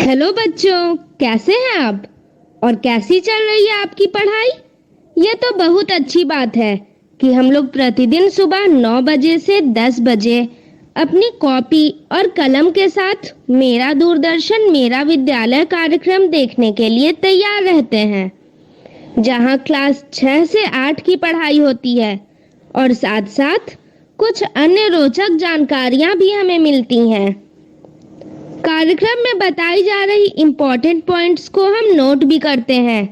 Hello बच्चों, कैसे हैं आप? और कैसी चल रही है आपकी पढ़ाई? ये तो बहुत अच्छी बात है कि हम लोग प्रतिदिन सुबह 9 बजे से 10 बजे अपनी कॉपी और कलम के साथ मेरा दूरदर्शन मेरा विद्यालय कार्यक्रम देखने के लिए तैयार रहते हैं, जहां क्लास 6 से 8 की पढ़ाई होती है और साथ-साथ कुछ अन्य रोचक जानकारियां भी हमें मिलती हैं। कार्यक्रम में बताई जा रही इम्पोर्टेंट पॉइंट्स को हम नोट भी करते हैं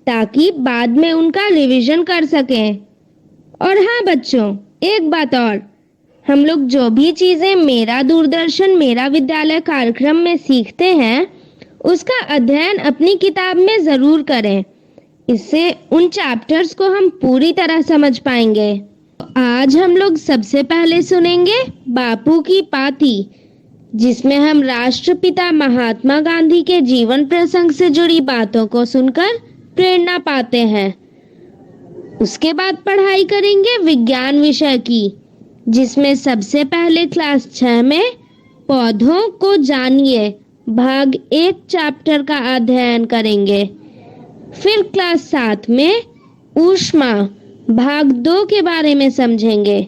ताकि बाद में उनका रिवीजन कर सकें। और हाँ बच्चों, एक बात और, हम लोग जो भी चीजें मेरा दूरदर्शन मेरा विद्यालय कार्यक्रम में सीखते हैं उसका अध्ययन अपनी किताब में जरूर करें। इससे उन चैप्टर्स को हम पूरी तरह समझ पाएंगे। आज हम लोग सबसे पहले सुनेंगे बापू की पाती, जिसमें हम राष्ट्रपिता महात्मा गांधी के जीवन प्रसंग से जुड़ी बातों को सुनकर प्रेरणा पाते हैं। उसके बाद पढ़ाई करेंगे विज्ञान विषय की, जिसमें सबसे पहले क्लास 6 में पौधों को जानिए भाग 1 चैप्टर का अध्ययन करेंगे। फिर क्लास 7 में ऊष्मा भाग 2 के बारे में समझेंगे।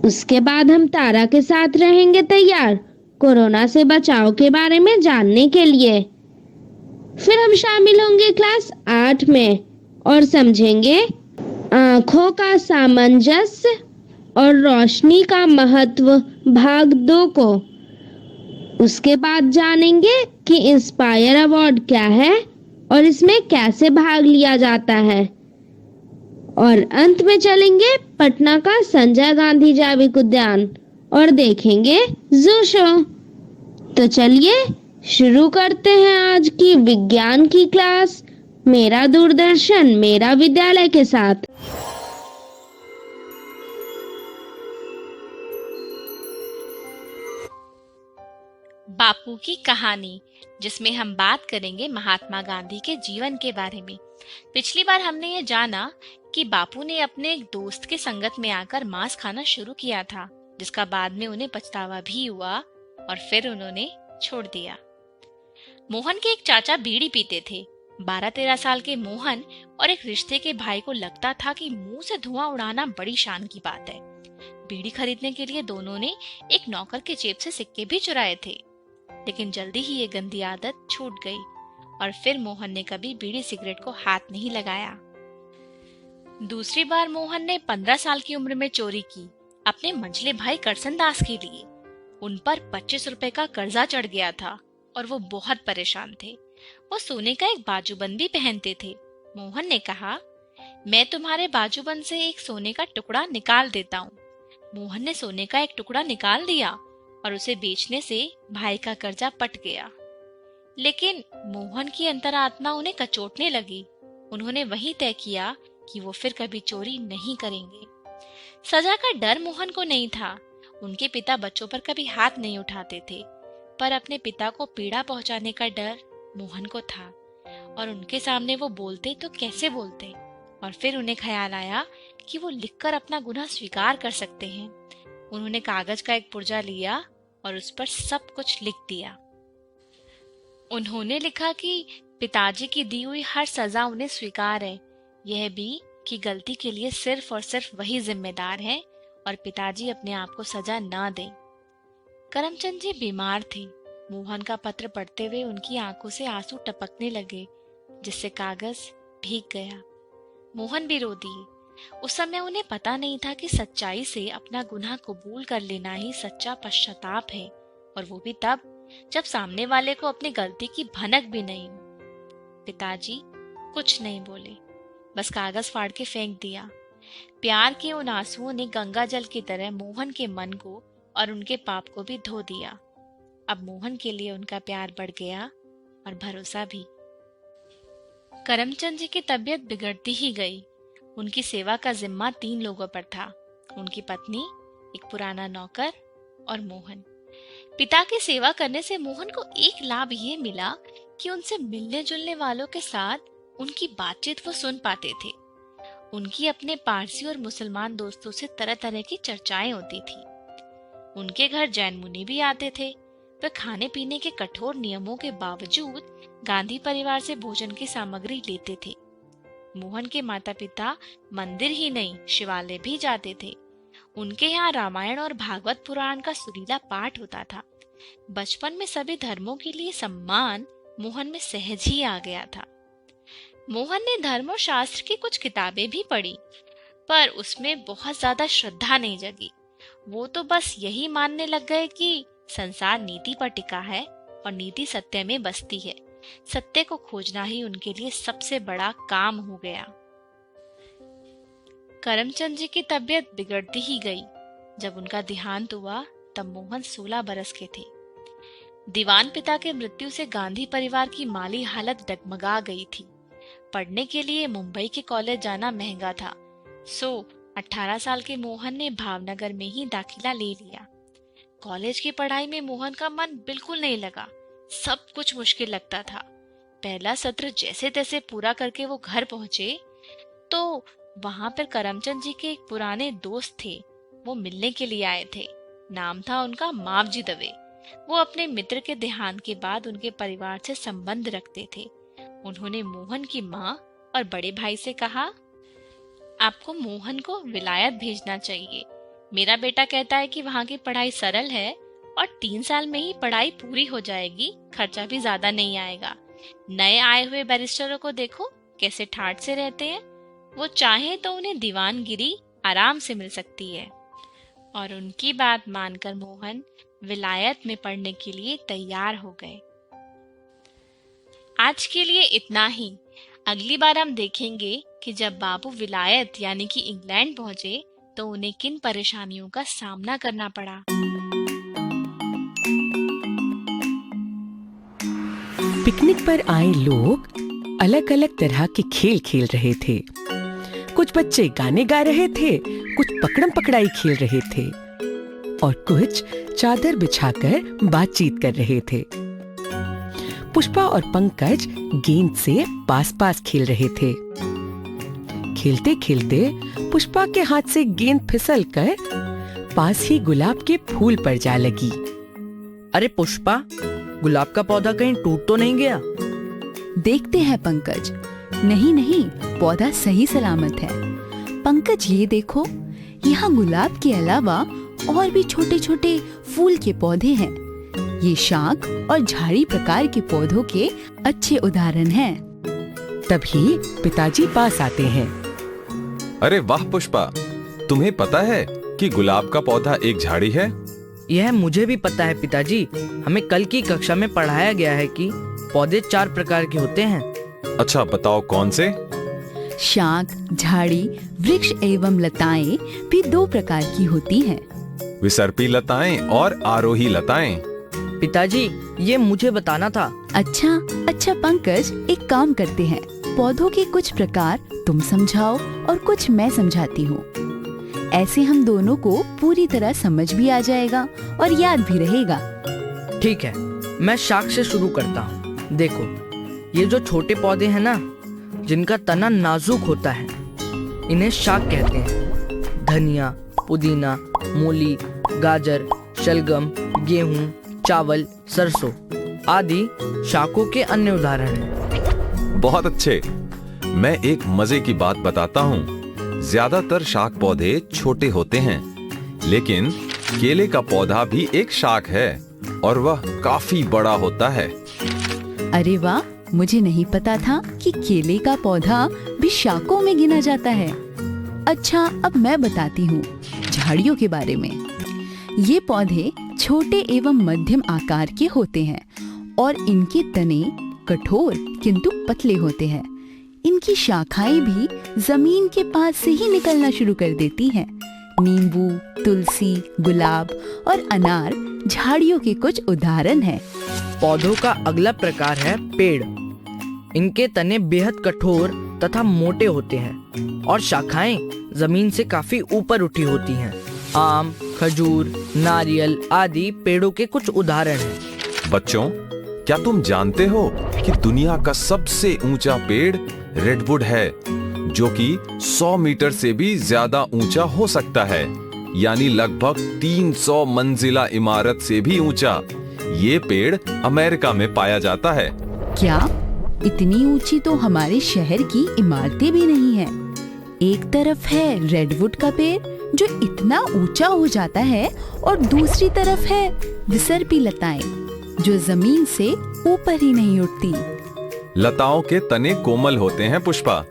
उसके बाद हम तारा के साथ रहेंगे तैयार कोरोना से बचाव के बारे में जानने के लिए। फिर हम शामिल होंगे क्लास 8 में और समझेंगे आँखों का सामंजस्य और रोशनी का महत्व भाग 2 को। उसके बाद जानेंगे कि इंस्पायर अवार्ड क्या है और इसमें कैसे भाग लिया जाता है। और अंत में चलेंगे पटना का संजय गांधी जैविक उद्यान और देखेंगे जू शो। तो चलिए शुरू करते हैं आज की विज्ञान की क्लास मेरा दूरदर्शन मेरा विद्यालय के साथ। बापू की कहानी, जिसमें हम बात करेंगे महात्मा गांधी के जीवन के बारे में। पिछली बार हमने ये जाना कि बापू ने अपने एक दोस्त के संगत में आकर मांस खाना शुरू किया था, जिसका बाद में उन्हें पछतावा भी हुआ और फिर उन्होंने छोड़ दिया। मोहन के एक चाचा बीड़ी पीते थे। 12-13 साल के मोहन और एक रिश्ते के भाई को लगता था कि मुंह से धुआं उड़ाना बड़ी शान की बात है। बीड़ी खरीदने के लिए दोनों ने एक नौकर के जेब से सिक्के भी चुराए थे, लेकिन जल्दी ही ये गंदी आदत छूट गई और फिर मोहन ने कभी बीड़ी सिगरेट को हाथ नहीं लगाया। दूसरी बार मोहन ने 15 साल की उम्र में चोरी की, अपने मंझले भाई करसन दास के लिए। उन पर 25 रुपए का कर्जा चढ़ गया था और वो बहुत परेशान थे। वो सोने का एक बाजूबंद भी पहनते थे। मोहन ने कहा, मैं तुम्हारे बाजूबंद से एक सोने का टुकड़ा निकाल देता हूँ। मोहन ने सोने का एक टुकड़ा निकाल दिया और उसे बेचने से भाई का कर्जा पट गया। लेकिन मोहन की अंतरात्मा उन्हें कचोटने लगी। उन्होंने वही तय किया कि वो फिर कभी चोरी नहीं करेंगे। सजा का डर मोहन को नहीं था। उनके पिता बच्चों पर कभी हाथ नहीं उठाते थे, पर अपने पिता को पीड़ा पहुंचाने का डर मोहन को था और उनके सामने वो बोलते तो कैसे बोलते। और फिर उन्हें ख्याल आया कि वो लिखकर अपना गुनाह स्वीकार कर सकते हैं। उन्होंने कागज का एक पुर्जा लिया और उस पर सब कुछ लिख दिया। उन्होंने लिखा कि पिताजी की दी हुई हर सजा उन्हें स्वीकार है, यह भी कि गलती के लिए सिर्फ और सिर्फ वही जिम्मेदार है और पिताजी अपने आप को सजा ना दें। करमचंद जी बीमार थे। मोहन का पत्र पढ़ते हुए उनकी आंखों से आंसू टपकने लगे, जिससे कागज भीग गया। मोहन भी रो दिए। उस समय उन्हें पता नहीं था कि सच्चाई से अपना गुनाह कबूल कर लेना ही सच्चा पश्चाताप है, और वो भी तब जब सामने वाले को अपनी गलती की भनक भी नहीं हो। पिताजी कुछ नहीं बोले, बस कागज फाड़ के फेंक दिया। प्यार के उन आंसुओं ने गंगा जल की तरह मोहन के मन को और उनके पाप को भी धो दिया। अब मोहन के लिए उनका प्यार बढ़ गया और भरोसा भी। करमचंद जी की तबीयत बिगड़ती ही गई। उनकी सेवा का जिम्मा 3 लोगों पर था, उनकी पत्नी, एक पुराना नौकर और मोहन। पिता की सेवा करने से मोहन को एक लाभ ये मिला कि उनसे मिलने जुलने वालों के साथ उनकी बातचीत वो सुन पाते थे। उनकी अपने पारसी और मुसलमान दोस्तों से तरह तरह की चर्चाएं होती थी। उनके घर जैन मुनि भी आते थे। वे खाने पीने के कठोर नियमों के बावजूद गांधी परिवार से भोजन की सामग्री लेते थे। मोहन के माता पिता मंदिर ही नहीं, शिवालय भी जाते थे। उनके यहाँ रामायण और भागवत पुराण का सुरीला पाठ होता था। बचपन में सभी धर्मों के लिए सम्मान मोहन में सहज ही आ गया था। मोहन ने धर्म और शास्त्र की कुछ किताबें भी पढ़ी, पर उसमें बहुत ज्यादा श्रद्धा नहीं जगी। वो तो बस यही मानने लग गए कि संसार नीति पर टिका है और नीति सत्य में बसती है। सत्य को खोजना ही उनके लिए सबसे बड़ा काम हो गया। करमचंद जी की तबीयत बिगड़ती ही गई। जब उनका देहांत हुआ तब मोहन 16 बरस के थे। दीवान पिता के मृत्यु से गांधी परिवार की माली हालत डगमगा गई थी। पढ़ने के लिए मुंबई के कॉलेज जाना महंगा था, सो 18 साल के मोहन ने भावनगर में ही दाखिला ले लिया। कॉलेज की पढ़ाई में मोहन का मन बिल्कुल नहीं लगा। सब कुछ मुश्किल लगता था। पहला सत्र जैसे तैसे पूरा करके वो घर पहुंचे तो वहां पर करमचंद जी के एक पुराने दोस्त थे। वो मिलने के लिए आए थे। नाम था उनका मावजी दवे। वो अपने मित्र के देहांत के बाद उनके परिवार से संबंध रखते थे। उन्होंने मोहन की माँ और बड़े भाई से कहा, आपको मोहन को विलायत भेजना चाहिए। मेरा बेटा कहता है कि वहाँ की पढ़ाई सरल है और 3 साल में ही पढ़ाई पूरी हो जाएगी, खर्चा भी ज्यादा नहीं आएगा। नए आए हुए बैरिस्टरों को देखो कैसे ठाठ से रहते हैं। वो चाहे तो उन्हें दीवानगिरी आराम से मिल सकती है। और उनकी बात मानकर मोहन विलायत में पढ़ने के लिए तैयार हो गए। आज के लिए इतना ही। अगली बार हम देखेंगे कि जब बाबू विलायत यानी कि इंग्लैंड पहुंचे तो उन्हें किन परेशानियों का सामना करना पड़ा। पिकनिक पर आए लोग अलग अलग तरह के खेल खेल रहे थे। कुछ बच्चे गाने गा रहे थे, कुछ पकड़म पकड़ाई खेल रहे थे और कुछ चादर बिछाकर बातचीत कर रहे थे। पुष्पा और पंकज गेंद से पास पास खेल रहे थे। खेलते खेलते पुष्पा के हाथ से गेंद फिसलकर पास ही गुलाब के फूल पर जा लगी। अरे पुष्पा, गुलाब का पौधा कहीं टूट तो नहीं गया? देखते हैं पंकज। नहीं नहीं, पौधा सही सलामत है। पंकज ये देखो, यहाँ गुलाब के अलावा और भी छोटे छोटे फूल के पौधे हैं। ये शाख और झाड़ी प्रकार के पौधों के अच्छे उदाहरण हैं। तभी पिताजी पास आते हैं। अरे वाह पुष्पा, तुम्हें पता है कि गुलाब का पौधा एक झाड़ी है? यह मुझे भी पता है पिताजी। हमें कल की कक्षा में पढ़ाया गया है कि पौधे 4 प्रकार के होते हैं। अच्छा बताओ कौन से? शाख, झाड़ी, वृक्ष एवं लताएं भी 2 प्रकार की होती हैं। विसर्पी लताएं और आरोही लताएं। पिताजी, ये मुझे बताना था। अच्छा पंकज, एक काम करते हैं। पौधों के कुछ प्रकार तुम समझाओ और कुछ मैं समझाती हूँ। ऐसे हम दोनों को पूरी तरह समझ भी आ जाएगा और याद भी रहेगा। ठीक है, मैं शाख से शुरू करता हूँ। देखो, ये जो छोटे पौधे हैं ना, जिनका तना नाजुक होता है, इन्हें शाख कहते हैं। धनिया, पुदीना, मूली, गाजर, शलगम, गेहूं, चावल, सरसों आदि शाखों के अन्य उदाहरण हैं। बहुत अच्छे। मैं एक मजे की बात बताता हूँ। ज्यादातर शाख पौधे छोटे होते हैं, लेकिन केले का पौधा भी एक शाख है और वह काफी बड़ा होता है। अरे वाह, मुझे नहीं पता था कि केले का पौधा भी शाखों में गिना जाता है। अच्छा, अब मैं बताती हूँ झाड़ियों के बारे में। ये पौधे छोटे एवं मध्यम आकार के होते हैं और इनके तने कठोर किंतु पतले होते हैं। इनकी शाखाएं भी जमीन के पास से ही निकलना शुरू कर देती हैं। नींबू, तुलसी, गुलाब और अनार झाड़ियों के कुछ उदाहरण हैं। पौधों का अगला प्रकार है पेड़। इनके तने बेहद कठोर तथा मोटे होते हैं और शाखाएं जमीन से काफी ऊपर उठी होती हैं। आम, खजूर, नारियल आदि पेड़ों के कुछ उदाहरण हैं। बच्चों, क्या तुम जानते हो कि दुनिया का सबसे ऊंचा पेड़ रेडवुड है, जो कि 100 मीटर से भी ज्यादा ऊंचा हो सकता है, यानी लगभग 300 मंजिला इमारत से भी ऊंचा। ये पेड़ अमेरिका में पाया जाता है। क्या? इतनी ऊंची तो हमारे शहर की इमारतें भी नहीं है। एक तरफ है रेडवुड का पेड़ जो इतना ऊंचा हो जाता है और दूसरी तरफ है विसर्पी लताएं जो जमीन से ऊपर ही नहीं उठती। लताओं के तने कोमल होते हैं पुष्पा,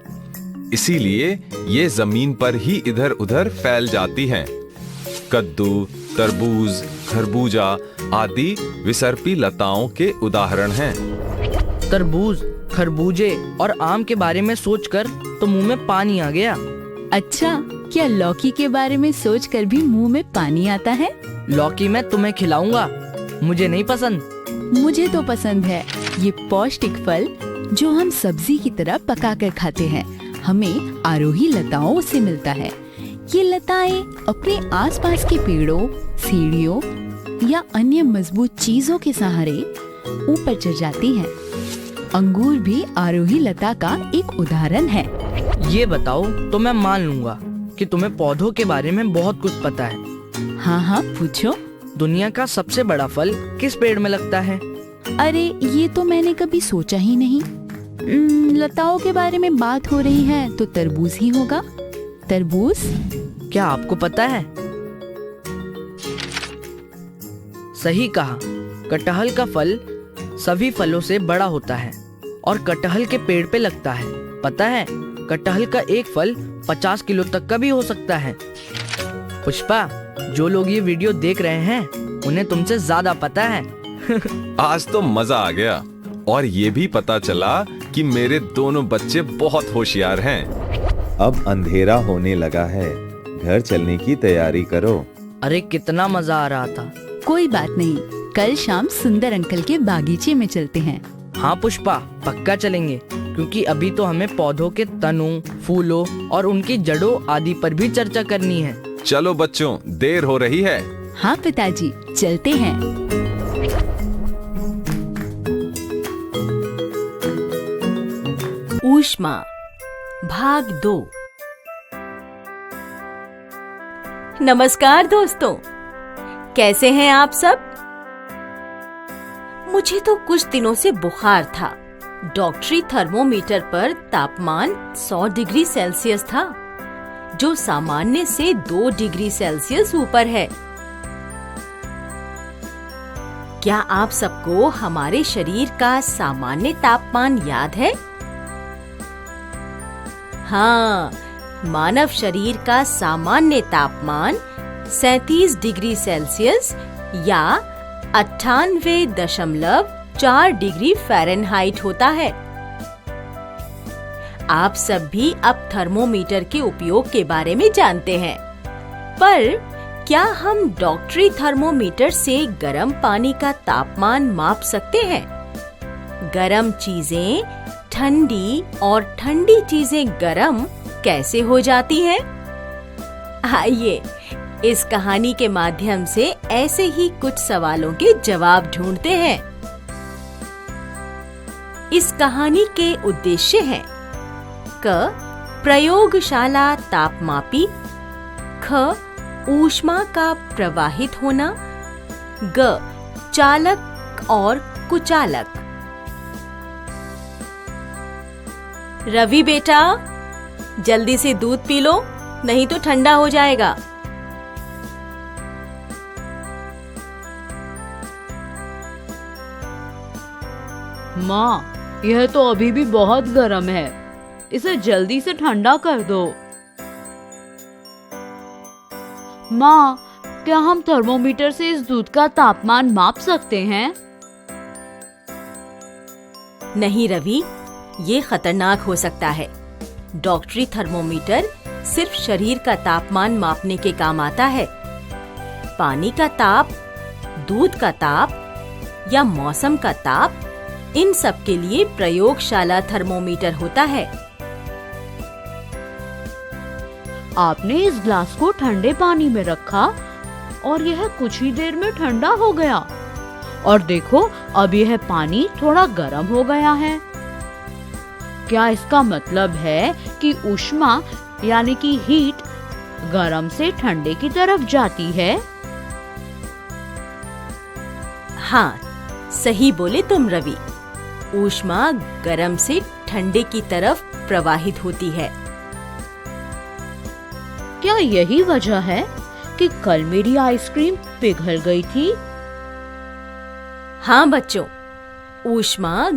इसीलिए ये जमीन पर ही इधर उधर फैल जाती हैं। कद्दू, तरबूज, खरबूजा आदि विसर्पी लताओं के उदाहरण हैं। तरबूज, खरबूजे और आम के बारे में सोचकर तो मुंह में पानी आ गया। अच्छा, क्या लौकी के बारे में सोचकर भी मुंह में पानी आता है? लौकी मैं तुम्हें खिलाऊंगा, मुझे नहीं पसंद। मुझे तो पसंद है। ये पौष्टिक फल जो हम सब्जी की तरह पकाकर खाते हैं, हमें आरोही लताओं से मिलता है। ये लताएं अपने आसपास के पेड़ों, सीढ़ियों या अन्य मजबूत चीजों के सहारे ऊपर चढ़ जाती हैं। अंगूर भी आरोही लता का एक उदाहरण है। ये बताओ तो मैं मान लूंगा कि तुम्हें पौधों के बारे में बहुत कुछ पता है। हाँ, पूछो। दुनिया का सबसे बड़ा फल किस पेड़ में लगता है? अरे, ये तो मैंने कभी सोचा ही नहीं। लताओं के बारे में बात हो रही है तो तरबूज ही होगा। तरबूज? क्या आपको पता है? सही कहा। कटहल का फल सभी फलों से बड़ा होता है और कटहल के पेड़ पे लगता है। पता है, कटहल का एक फल 50 किलो तक का भी हो सकता है। पुष्पा, जो लोग ये वीडियो देख रहे हैं उन्हें तुमसे ज्यादा पता है। आज तो मजा आ गया और ये भी पता चला कि मेरे दोनों बच्चे बहुत होशियार हैं। अब अंधेरा होने लगा है, घर चलने की तैयारी करो। अरे कितना मजा आ रहा था। कोई बात नहीं, कल शाम सुंदर अंकल के बागीचे में चलते हैं। हाँ पुष्पा, पक्का चलेंगे, क्योंकि अभी तो हमें पौधों के तनों, फूलों और उनकी जड़ों आदि पर भी चर्चा करनी है। चलो बच्चों, देर हो रही है। हाँ पिताजी, चलते हैं। ऊष्मा भाग 2। नमस्कार दोस्तों, कैसे हैं आप सब? मुझे तो कुछ दिनों से बुखार था। डॉक्टरी थर्मोमीटर पर तापमान 100 डिग्री सेल्सियस था, जो सामान्य से 2 डिग्री सेल्सियस ऊपर है। क्या आप सबको हमारे शरीर का सामान्य तापमान याद है? हाँ, मानव शरीर का सामान्य तापमान 37 डिग्री सेल्सियस या 98.4 डिग्री फ़ारेनहाइट होता है। आप सब भी अब थर्मोमीटर के उपयोग के बारे में जानते हैं, पर क्या हम डॉक्टरी थर्मोमीटर से गर्म पानी का तापमान माप सकते हैं? गर्म चीजें ठंडी और ठंडी चीजें गर्म कैसे हो जाती हैं? आइए इस कहानी के माध्यम से ऐसे ही कुछ सवालों के जवाब ढूंढते हैं। इस कहानी के उद्देश्य हैं: क. प्रयोगशाला तापमापी, ख. ऊष्मा का प्रवाहित होना, ग. चालक और कुचालक। रवि बेटा, जल्दी से दूध पी लो, नहीं तो ठंडा हो जाएगा। माँ, यह तो अभी भी बहुत गर्म है, इसे जल्दी से ठंडा कर दो। माँ, क्या हम थर्मोमीटर से इस दूध का तापमान माप सकते हैं? नहीं रवि, ये खतरनाक हो सकता है। डॉक्टरी थर्मोमीटर सिर्फ शरीर का तापमान मापने के काम आता है। पानी का ताप, दूध का ताप या मौसम का ताप, इन सब के लिए प्रयोगशाला थर्मोमीटर होता है। आपने इस ग्लास को ठंडे पानी में रखा और यह कुछ ही देर में ठंडा हो गया, और देखो अब यह पानी थोड़ा गर्म हो गया है। क्या इसका मतलब है कि ऊष्मा यानी कि हीट गर्म से ठंडे की तरफ जाती है? हाँ, सही बोले तुम रवि। ऊष्मा गर्म से ठंडे की तरफ प्रवाहित होती है। क्या यही वजह है कि कल मेरी आइसक्रीम पिघल गई थी? हाँ बच्चों, ऊष्मा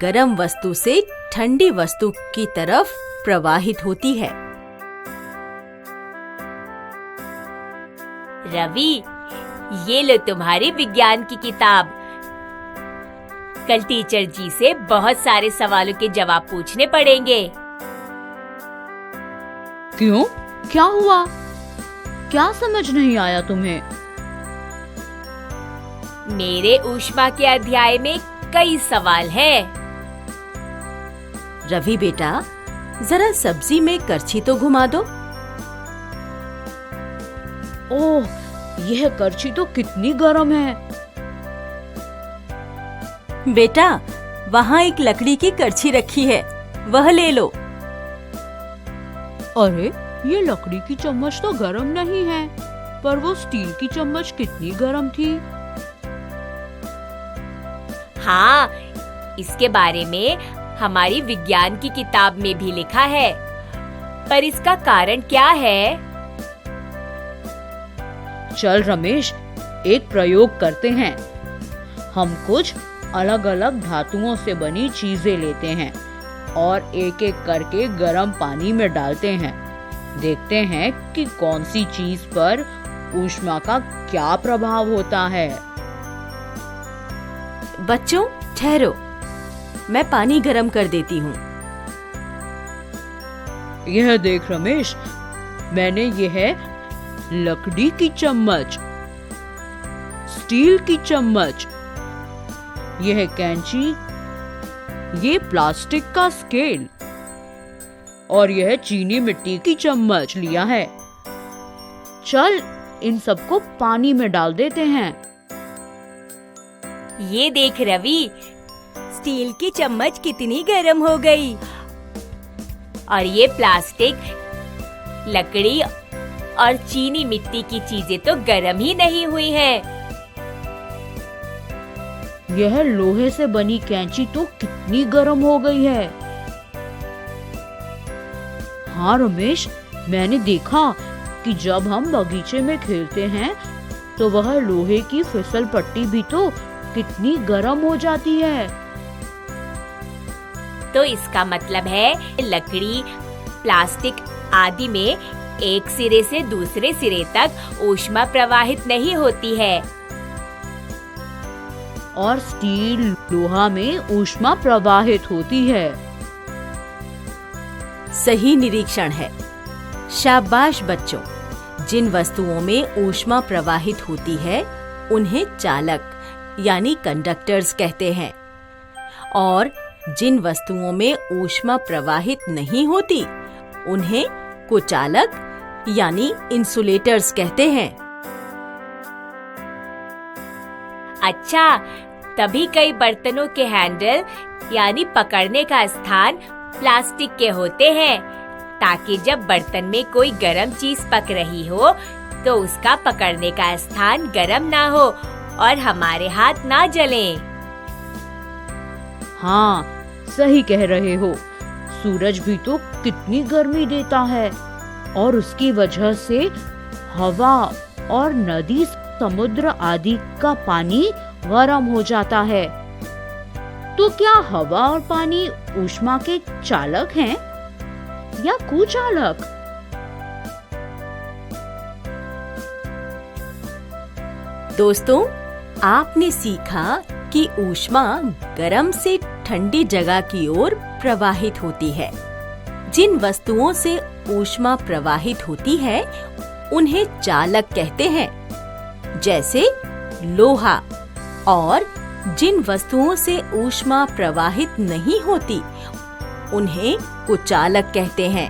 गर्म वस्तु से ठंडी वस्तु की तरफ प्रवाहित होती है। रवि, ये लो तुम्हारी विज्ञान की किताब। कल टीचर जी से बहुत सारे सवालों के जवाब पूछने पड़ेंगे। क्यों? क्या हुआ? क्या समझ नहीं आया तुम्हें? मेरे ऊष्मा के अध्याय में कई सवाल हैं। रवि बेटा, जरा सब्जी में करछी तो घुमा दो। ओह, यह करछी तो कितनी गर्म है। बेटा, वहाँ एक लकड़ी की करछी रखी है, वह ले लो। अरे, ये लकड़ी की चम्मच तो गर्म नहीं है, पर वो स्टील की चम्मच कितनी गर्म थी। हाँ, इसके बारे में हमारी विज्ञान की किताब में भी लिखा है, पर इसका कारण क्या है? चल रमेश, एक प्रयोग करते हैं। हम कुछ अलग अलग धातुओं से बनी चीजें लेते हैं और एक एक करके गर्म पानी में डालते हैं। देखते हैं कि कौन सी चीज पर ऊष्मा का क्या प्रभाव होता है। बच्चों ठहरो, मैं पानी गर्म कर देती हूँ। यह देख रमेश, मैंने यह लकड़ी की चम्मच, स्टील की चम्मच, यह कैंची, ये प्लास्टिक का स्केल और यह चीनी मिट्टी की चम्मच लिया है। चल, इन सबको पानी में डाल देते हैं। ये देख रवि, स्टील की चम्मच कितनी गर्म हो गई और ये प्लास्टिक, लकड़ी और चीनी मिट्टी की चीजें तो गर्म ही नहीं हुई हैं। यह लोहे से बनी कैंची तो कितनी गर्म हो गई है। हाँ रमेश, मैंने देखा कि जब हम बगीचे में खेलते हैं तो वह लोहे की फिसल पट्टी भी तो कितनी गर्म हो जाती है। तो इसका मतलब है लकड़ी, प्लास्टिक आदि में एक सिरे से दूसरे सिरे तक ऊष्मा प्रवाहित नहीं होती है। और स्टील, लोहा में ऊष्मा प्रवाहित होती है। सही निरीक्षण है। शाबाश बच्चों। जिन वस्तुओं में ऊष्मा प्रवाहित होती है उन्हें चालक यानी कंडक्टर्स कहते हैं, और जिन वस्तुओं में ऊष्मा प्रवाहित नहीं होती उन्हें कुचालक यानी इंसुलेटर्स कहते हैं। अच्छा, तभी कई बर्तनों के हैंडल यानी पकड़ने का स्थान प्लास्टिक के होते हैं, ताकि जब बर्तन में कोई गर्म चीज पक रही हो तो उसका पकड़ने का स्थान गर्म ना हो और हमारे हाथ ना जलें। हाँ, सही कह रहे हो। सूरज भी तो कितनी गर्मी देता है और उसकी वजह से हवा और नदी, समुद्र आदि का पानी गर्म हो जाता है। तो क्या हवा और पानी ऊष्मा के चालक हैं या कुचालक? दोस्तों, आपने सीखा कि ऊष्मा गर्म से ठंडी जगह की ओर प्रवाहित होती है। जिन वस्तुओं से ऊष्मा प्रवाहित होती है उन्हें चालक कहते हैं, जैसे लोहा, और जिन वस्तुओं से ऊष्मा प्रवाहित नहीं होती उन्हें कुचालक कहते हैं।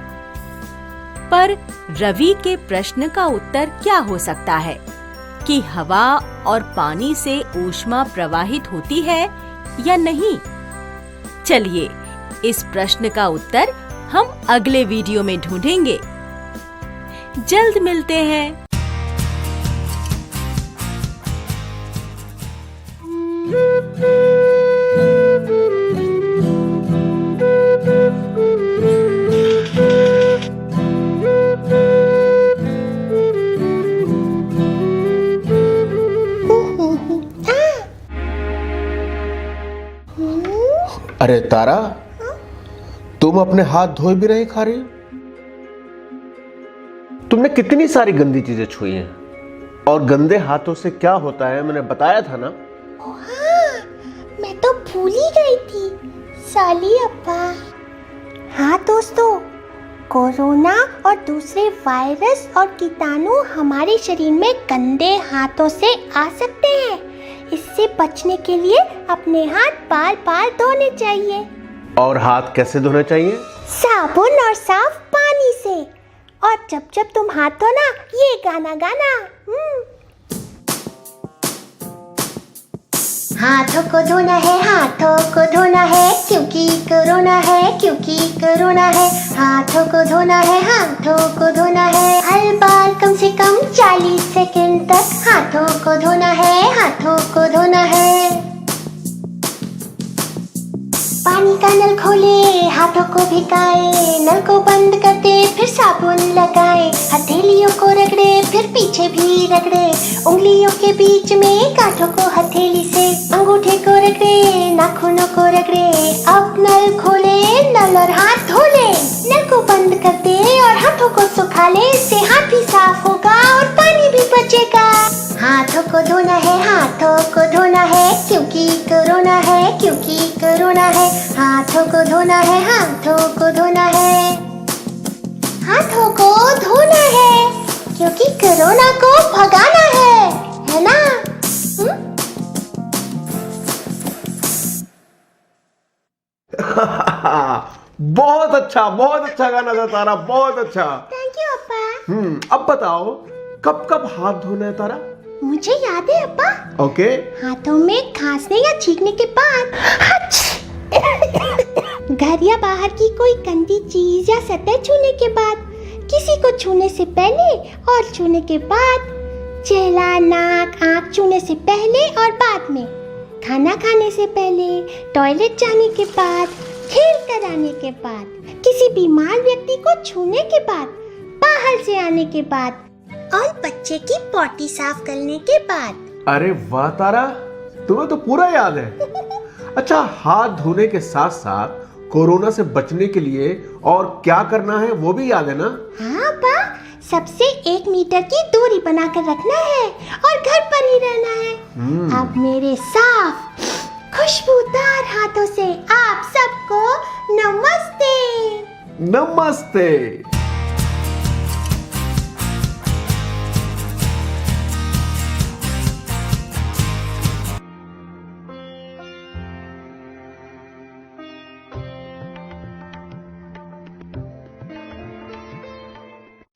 पर रवि के प्रश्न का उत्तर क्या हो सकता है कि हवा और पानी से ऊष्मा प्रवाहित होती है या नहीं? चलिए, इस प्रश्न का उत्तर हम अगले वीडियो में ढूंढेंगे। जल्द मिलते हैं। Thank you. अरे तारा, तुम अपने हाथ धोए भी नहीं खा रही? तुमने कितनी सारी गंदी चीजें छुई हैं, और गंदे हाथों से क्या होता है मैंने बताया था ना। हाँ, मैं तो भूल ही गई थी। सॉरी अब्बा। हाँ दोस्तों, कोरोना और दूसरे वायरस और कीटाणु हमारे शरीर में गंदे हाथों से आ सकते हैं। इससे बचने के लिए अपने हाथ बार बार धोने चाहिए। और हाथ कैसे धोने चाहिए? साबुन और साफ पानी से। और जब जब तुम हाथ धोना, ये गाना गाना। हाथों को धोना है, हाथों को धोना है, क्योंकि कोरोना है, क्योंकि कोरोना है। हाथों को धोना है, हाथों को धोना है, हर बार कम से कम 40 सेकंड तक हाथों को धोना है, हाथों को धोना है। पानी का नल खोले, हाथों को भिगाए, नल को बंद कर दे, फिर साबुन लगाए, हथेलियों को रगड़े, फिर पीछे भी रगड़े, उंगलियों के बीच में गांठों को हथेली से, अंगूठे को रगड़े, नाखूनों को रगड़े। अब नल खोले, नल और हाथ धो ले, नल को बंद कर दे और हाथों को सुखा ले, इससे हाथ भी साफ होगा और पानी भी बचेगा। हाथों को धोना है, हाथों को धोना है, क्योंकि कोरोना है, क्योंकि कोरोना है। हाथों को धोना है, हाथों को धोना है, हाथों को धोना है, क्योंकि कोरोना को भगाना है ना? बहुत अच्छा गाना था तारा, बहुत अच्छा। थैंक यू अब्बा। अब बताओ, कब कब हाथ धोना है तारा? मुझे याद है अब्बा। ओके। हाथों में खांसने या छींकने के बाद, घर या बाहर की कोई गंदी चीज या सतह छूने के बाद, किसी को छूने से पहले और छूने के बाद, चेहरा, नाक, आँख छूने से पहले और बाद में, खाना खाने से पहले, टॉयलेट जाने के बाद, खेल कर आने के बाद, किसी बीमार व्यक्ति को छूने के बाद, बाहर से आने के बाद, और बच्चे की पॉटी साफ करने के बाद। अरे वाह तारा, तुम्हें तो पूरा याद है। अच्छा, हाथ धोने के साथ साथ कोरोना से बचने के लिए और क्या करना है वो भी याद है ना? हाँ अब्बा, सबसे 1 मीटर की दूरी बनाकर रखना है और घर पर ही रहना है। अब मेरे साफ खुशबूदार हाथों से आप सबको नमस्ते। नमस्ते।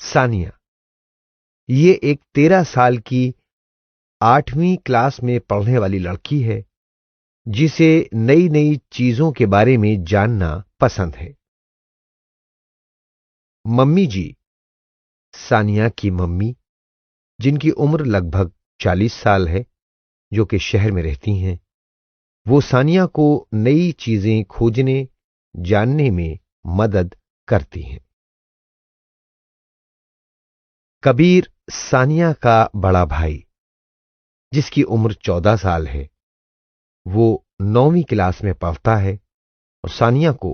सानिया, ये एक 13 साल की 8वीं क्लास में पढ़ने वाली लड़की है, जिसे नई नई चीजों के बारे में जानना पसंद है। मम्मी जी, सानिया की मम्मी, जिनकी उम्र लगभग 40 साल है, जो कि शहर में रहती हैं, वो सानिया को नई चीजें खोजने, जानने में मदद करती हैं। कबीर, सानिया का बड़ा भाई, जिसकी उम्र 14 साल है, वो 9वीं क्लास में पढ़ता है और सानिया को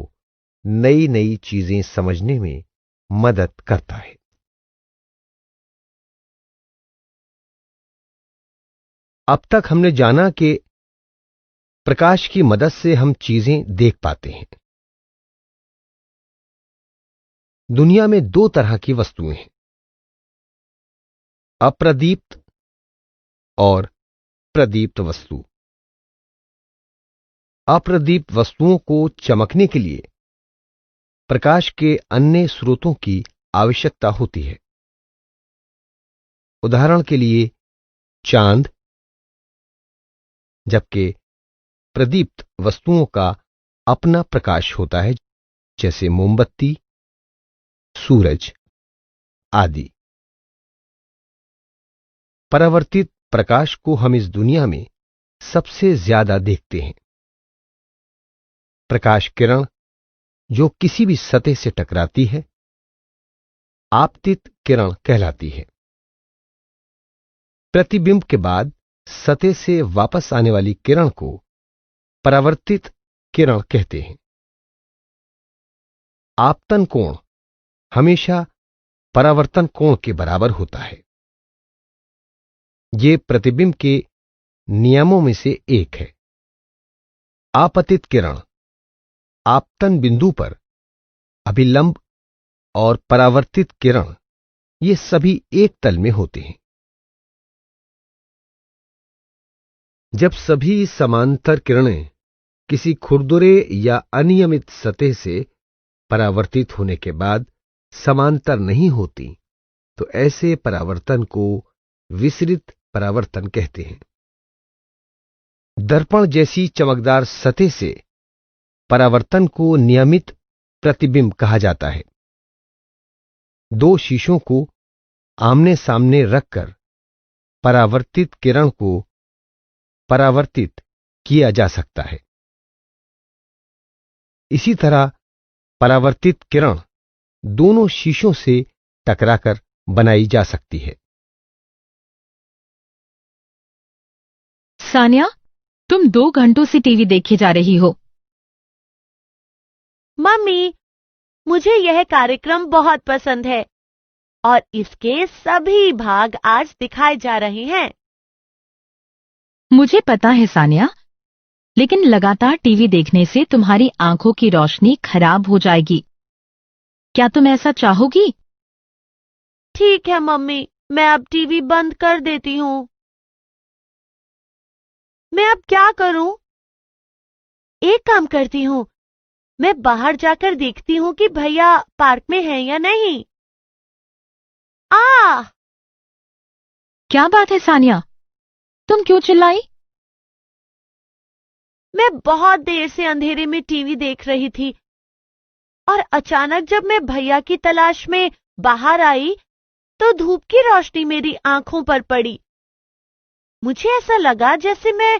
नई नई चीजें समझने में मदद करता है। अब तक हमने जाना कि प्रकाश की मदद से हम चीजें देख पाते हैं। दुनिया में 2 तरह की वस्तुएं हैं, अप्रदीप्त और प्रदीप्त वस्तु। अप्रदीप्त वस्तुओं को चमकने के लिए प्रकाश के अन्य स्रोतों की आवश्यकता होती है। उदाहरण के लिए चांद, जबकि प्रदीप्त वस्तुओं का अपना प्रकाश होता है, जैसे मोमबत्ती, सूरज आदि। परावर्तित प्रकाश को हम इस दुनिया में सबसे ज्यादा देखते हैं। प्रकाश किरण जो किसी भी सतह से टकराती है, आपतित किरण कहलाती है। प्रतिबिंब के बाद सतह से वापस आने वाली किरण को परावर्तित किरण कहते हैं। आपतन कोण हमेशा परावर्तन कोण के बराबर होता है। ये प्रतिबिंब के नियमों में से एक है। आपतित किरण आपतन बिंदु पर अभिलंब और परावर्तित किरण ये सभी एक तल में होते हैं। जब सभी समांतर किरणें किसी खुरदुरे या अनियमित सतह से परावर्तित होने के बाद समांतर नहीं होती तो ऐसे परावर्तन को विसरित परावर्तन कहते हैं। दर्पण जैसी चमकदार सतह से परावर्तन को नियमित प्रतिबिंब कहा जाता है। दो शीशों को आमने सामने रखकर परावर्तित किरण को परावर्तित किया जा सकता है। इसी तरह परावर्तित किरण दोनों शीशों से टकराकर बनाई जा सकती है। सानिया, तुम 2 घंटों से टीवी देखे जा रही हो। मम्मी, मुझे यह कार्यक्रम बहुत पसंद है और इसके सभी भाग आज दिखाए जा रहे हैं। मुझे पता है सानिया, लेकिन लगातार टीवी देखने से तुम्हारी आंखों की रोशनी खराब हो जाएगी। क्या तुम ऐसा चाहोगी? ठीक है मम्मी, मैं अब टीवी बंद कर देती हूँ। मैं अब क्या करूं? एक काम करती हूँ, मैं बाहर जाकर देखती हूँ कि भैया पार्क में हैं या नहीं। क्या बात है सानिया, तुम क्यों चिल्लाई? मैं बहुत देर से अंधेरे में टीवी देख रही थी और अचानक जब मैं भैया की तलाश में बाहर आई तो धूप की रोशनी मेरी आंखों पर पड़ी। मुझे ऐसा लगा जैसे मैं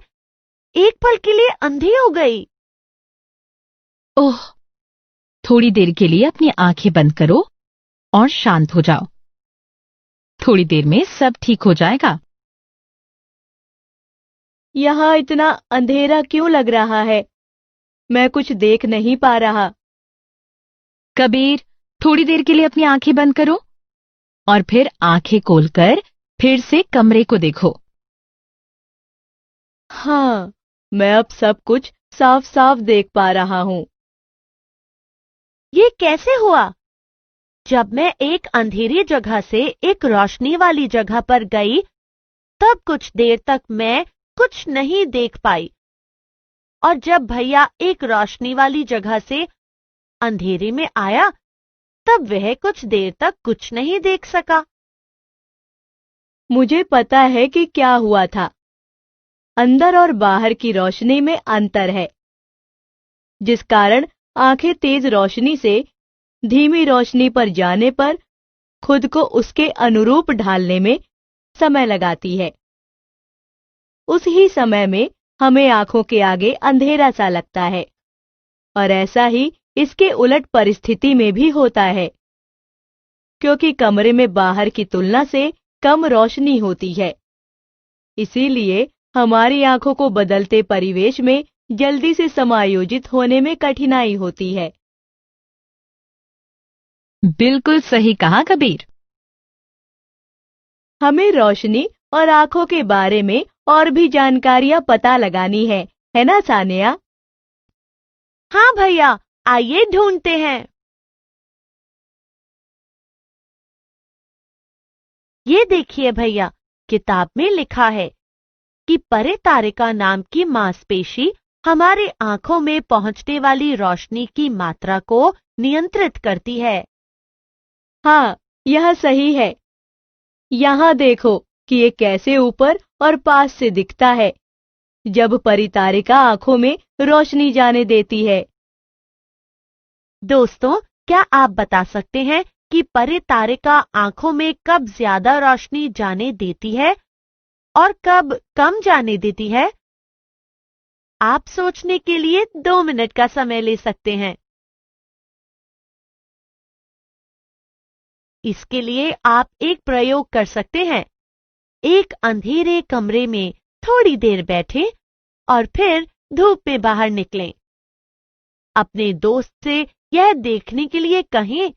एक पल के लिए अंधी हो गई। ओह, थोड़ी देर के लिए अपनी आंखें बंद करो और शांत हो जाओ। थोड़ी देर में सब ठीक हो जाएगा। यहाँ इतना अंधेरा क्यों लग रहा है? मैं कुछ देख नहीं पा रहा। कबीर, थोड़ी देर के लिए अपनी आंखें बंद करो और फिर आंखें खोलकर फिर से कमरे को देखो। हाँ, मैं अब सब कुछ साफ साफ देख पा रहा हूँ। ये कैसे हुआ? जब मैं एक अंधेरी जगह से एक रोशनी वाली जगह पर गई, तब कुछ देर तक मैं कुछ नहीं देख पाई और जब भैया एक रोशनी वाली जगह से अंधेरे में आया, तब वह कुछ देर तक कुछ नहीं देख सका। मुझे पता है कि क्या हुआ था। अंदर और बाहर की रोशनी में अंतर है, जिस कारण आंखें तेज रोशनी से धीमी रोशनी पर जाने पर खुद को उसके अनुरूप ढालने में समय लगाती है। उस ही समय में हमें आंखों के आगे अंधेरा सा लगता है और ऐसा ही इसके उलट परिस्थिति में भी होता है, क्योंकि कमरे में बाहर की तुलना से कम रोशनी होती है। इसीलिए हमारी आंखों को बदलते परिवेश में जल्दी से समायोजित होने में कठिनाई होती है। बिल्कुल सही कहा कबीर। हमें रोशनी और आंखों के बारे में और भी जानकारियां पता लगानी है ना सानिया? हाँ भैया, आइए ढूंढते हैं। ये देखिए भैया, किताब में लिखा है कि परितारिका नाम की मांसपेशी हमारी आंखों में पहुंचने वाली रोशनी की मात्रा को नियंत्रित करती है। हाँ, यह सही है। यहाँ देखो कि ये कैसे ऊपर और पास से दिखता है जब परितारिका आंखों में रोशनी जाने देती है। दोस्तों, क्या आप बता सकते हैं कि परितारिका आंखों में कब ज्यादा रोशनी जाने देती है और कब कम जाने देती है? आप सोचने के लिए 2 मिनट का समय ले सकते हैं। इसके लिए आप एक प्रयोग कर सकते हैं। एक अंधेरे कमरे में थोड़ी देर बैठें और फिर धूप में बाहर निकलें। अपने दोस्त से यह देखने के लिए कहें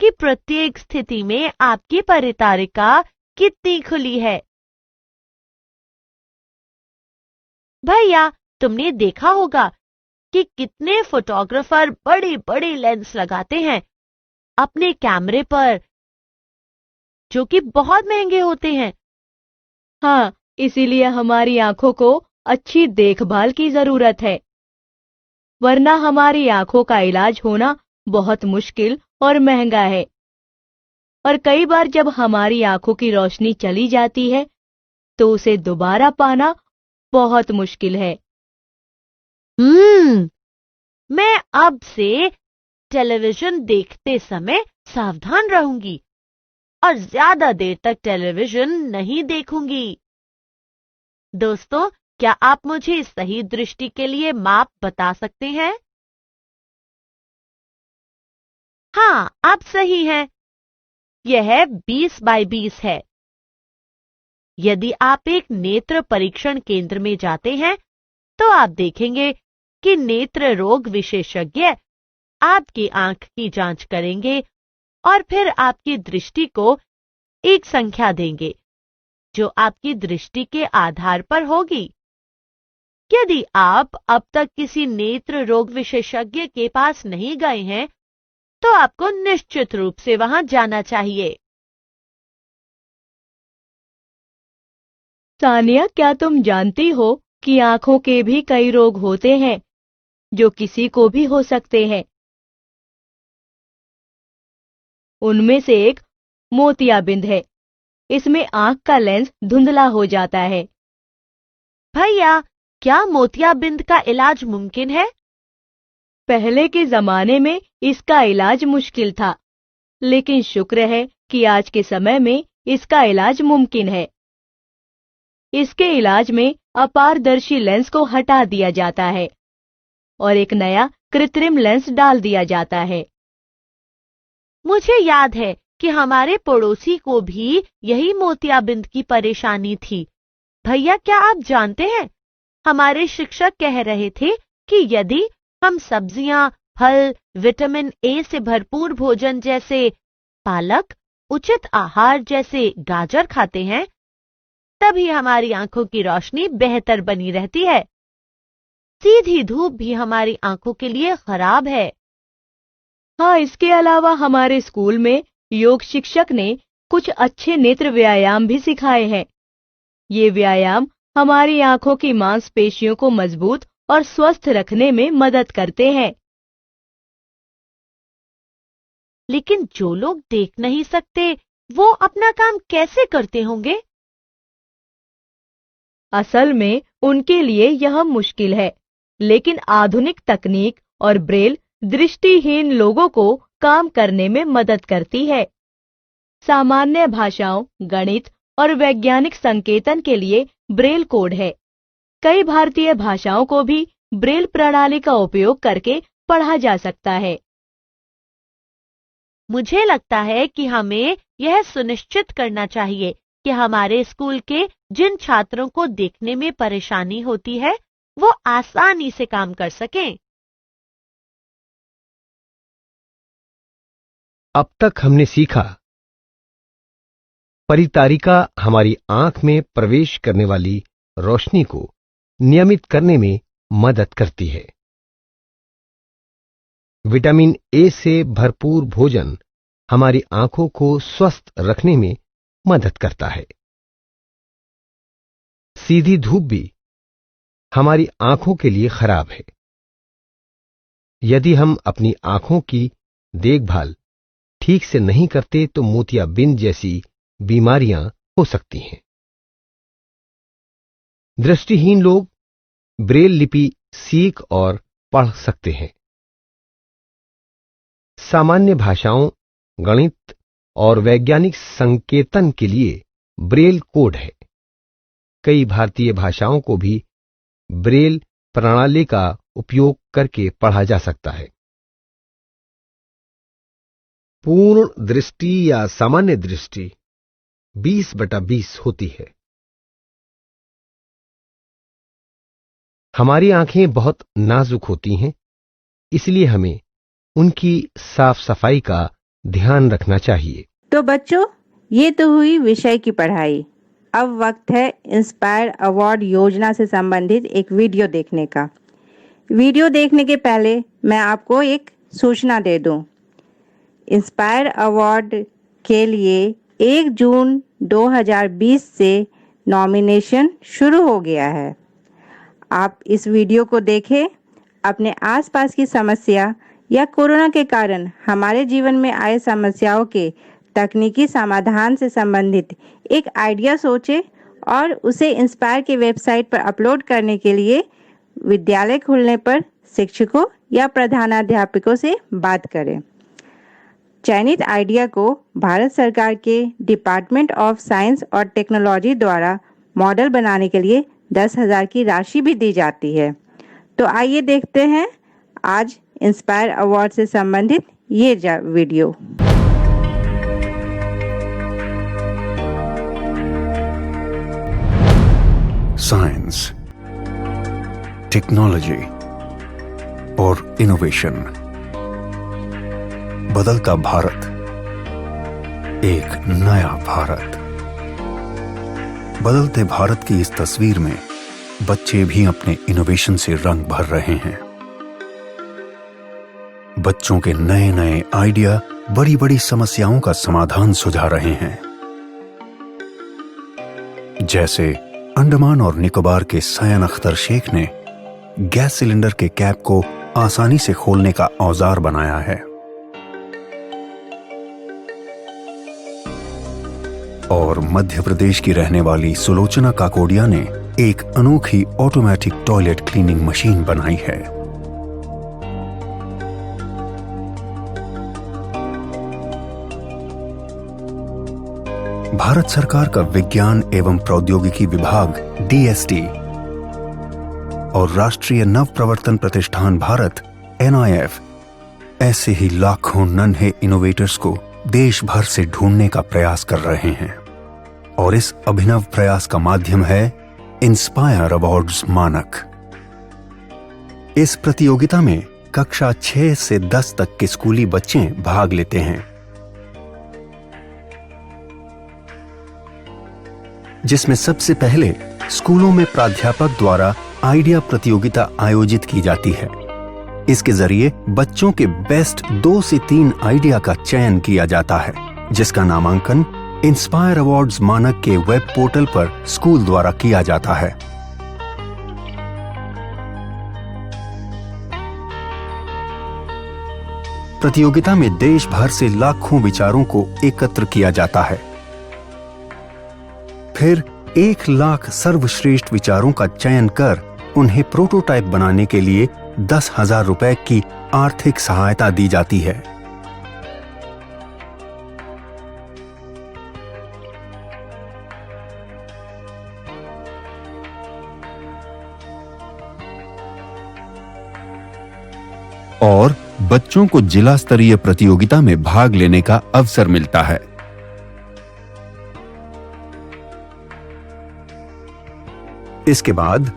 कि प्रत्येक स्थिति में आपकी परितारिका कितनी खुली है। भैया, तुमने देखा होगा कि कितने फोटोग्राफर बड़े बड़े लेंस लगाते हैं अपने कैमरे पर, जो कि बहुत महंगे होते हैं। हाँ, इसीलिए हमारी आंखों को अच्छी देखभाल की जरूरत है, वरना हमारी आंखों का इलाज होना बहुत मुश्किल और महंगा है। और कई बार जब हमारी आंखों की रोशनी चली जाती है तो उसे दोबारा पाना बहुत मुश्किल है। मैं अब से टेलीविजन देखते समय सावधान रहूंगी और ज्यादा देर तक टेलीविजन नहीं देखूंगी। दोस्तों, क्या आप मुझे सही दृष्टि के लिए माप बता सकते हैं? हाँ, आप सही हैं। यह 20 बाय 20 है। यदि आप एक नेत्र परीक्षण केंद्र में जाते हैं तो आप देखेंगे कि नेत्र रोग विशेषज्ञ आपकी आंख की जांच करेंगे और फिर आपकी दृष्टि को एक संख्या देंगे जो आपकी दृष्टि के आधार पर होगी। यदि आप अब तक किसी नेत्र रोग विशेषज्ञ के पास नहीं गए हैं तो आपको निश्चित रूप से वहां जाना चाहिए। सानिया, क्या तुम जानती हो कि आंखों के भी कई रोग होते हैं जो किसी को भी हो सकते हैं? उनमें से एक मोतियाबिंद है। इसमें आंख का लेंस धुंधला हो जाता है। भैया, क्या मोतियाबिंद का इलाज मुमकिन है? पहले के जमाने में इसका इलाज मुश्किल था, लेकिन शुक्र है कि आज के समय में इसका इलाज मुमकिन है। इसके इलाज में अपारदर्शी लेंस को हटा दिया जाता है और एक नया कृत्रिम लेंस डाल दिया जाता है। मुझे याद है कि हमारे पड़ोसी को भी यही मोतियाबिंद की परेशानी थी। भैया, क्या आप जानते हैं, हमारे शिक्षक कह रहे थे कि यदि हम सब्जियां, फल, विटामिन ए से भरपूर भोजन जैसे पालक, उचित आहार जैसे गाजर खाते हैं तभी हमारी आंखों की रोशनी बेहतर बनी रहती है। सीधी धूप भी हमारी आंखों के लिए खराब है। हाँ, इसके अलावा हमारे स्कूल में योग शिक्षक ने कुछ अच्छे नेत्र व्यायाम भी सिखाए हैं। ये व्यायाम हमारी आंखों की मांसपेशियों को मजबूत और स्वस्थ रखने में मदद करते हैं। लेकिन जो लोग देख नहीं सकते वो अपना काम कैसे करते होंगे? असल में उनके लिए यह मुश्किल है, लेकिन आधुनिक तकनीक और ब्रेल दृष्टिहीन लोगों को काम करने में मदद करती है। सामान्य भाषाओं, गणित और वैज्ञानिक संकेतन के लिए ब्रेल कोड है। कई भारतीय भाषाओं को भी ब्रेल प्रणाली का उपयोग करके पढ़ा जा सकता है। मुझे लगता है कि हमें यह सुनिश्चित करना चाहिए कि हमारे स्कूल के जिन छात्रों को देखने में परेशानी होती है वो आसानी से काम कर सकें। अब तक हमने सीखा, परितारिका हमारी आंख में प्रवेश करने वाली रोशनी को नियमित करने में मदद करती है। विटामिन ए से भरपूर भोजन हमारी आंखों को स्वस्थ रखने में मदद करता है। सीधी धूप भी हमारी आंखों के लिए खराब है। यदि हम अपनी आंखों की देखभाल ठीक से नहीं करते तो मोतियाबिंद जैसी बीमारियां हो सकती हैं। दृष्टिहीन लोग ब्रेल लिपि सीख और पढ़ सकते हैं। सामान्य भाषाओं, गणित और वैज्ञानिक संकेतन के लिए ब्रेल कोड है। कई भारतीय भाषाओं को भी ब्रेल प्रणाली का उपयोग करके पढ़ा जा सकता है। पूर्ण दृष्टि या सामान्य दृष्टि 20/20 होती है। हमारी आंखें बहुत नाजुक होती हैं इसलिए हमें उनकी साफ सफाई का ध्यान रखना चाहिए। तो बच्चों, ये तो हुई विषय की पढ़ाई। अब वक्त है इंस्पायर अवार्ड योजना से संबंधित एक वीडियो देखने का। वीडियो देखने के पहले मैं आपको एक सूचना दे दूं। इंस्पायर अवार्ड के लिए 1 जून 2020 से नॉमिनेशन शुरू हो गया है। आप इस वीडियो को देखें, अपने आसपास की समस्या या कोरोना के कारण हमारे जीवन में आए समस्याओं के तकनीकी समाधान से संबंधित एक आइडिया सोचें और उसे इंस्पायर के वेबसाइट पर अपलोड करने के लिए विद्यालय खुलने पर शिक्षकों या प्रधानाध्यापकों से बात करें। चयनित आइडिया को भारत सरकार के डिपार्टमेंट ऑफ साइंस और टेक्नोलॉजी द्वारा मॉडल बनाने के लिए 10,000 की राशि भी दी जाती है। तो आइए देखते हैं आज इंस्पायर अवार्ड से संबंधित ये वीडियो। साइंस, टेक्नोलॉजी और इनोवेशन। बदलता भारत, एक नया भारत। बदलते भारत की इस तस्वीर में बच्चे भी अपने इनोवेशन से रंग भर रहे हैं। बच्चों के नए नए आइडिया बड़ी बड़ी समस्याओं का समाधान सुझा रहे हैं। जैसे अंडमान और निकोबार के सयन अख्तर शेख ने गैस सिलेंडर के कैप को आसानी से खोलने का औजार बनाया है। और मध्य प्रदेश की रहने वाली सुलोचना काकोडिया ने एक अनोखी ऑटोमेटिक टॉयलेट क्लीनिंग मशीन बनाई है। भारत सरकार का विज्ञान एवं प्रौद्योगिकी विभाग DST और राष्ट्रीय नव प्रवर्तन प्रतिष्ठान भारत NIF ऐसे ही लाखों नन्हे इनोवेटर्स को देश भर से ढूंढने का प्रयास कर रहे हैं। और इस अभिनव प्रयास का माध्यम है इंस्पायर अवार्ड्स मानक। इस प्रतियोगिता में कक्षा 6 से 10 तक के स्कूली बच्चे भाग लेते हैं, जिसमें सबसे पहले स्कूलों में प्राध्यापक द्वारा आइडिया प्रतियोगिता आयोजित की जाती है। इसके जरिए बच्चों के बेस्ट 2 से 3 आइडिया का चयन किया जाता है, जिसका नामांकन इंस्पायर अवार्ड्स मानक के वेब पोर्टल पर स्कूल द्वारा किया जाता है। प्रतियोगिता में देश भर से लाखों विचारों को एकत्र किया जाता है। फिर 1 लाख सर्वश्रेष्ठ विचारों का चयन कर उन्हें प्रोटोटाइप बनाने के लिए 10,000 रुपए की आर्थिक सहायता दी जाती है। और बच्चों को जिला स्तरीय प्रतियोगिता में भाग लेने का अवसर मिलता है। इसके बाद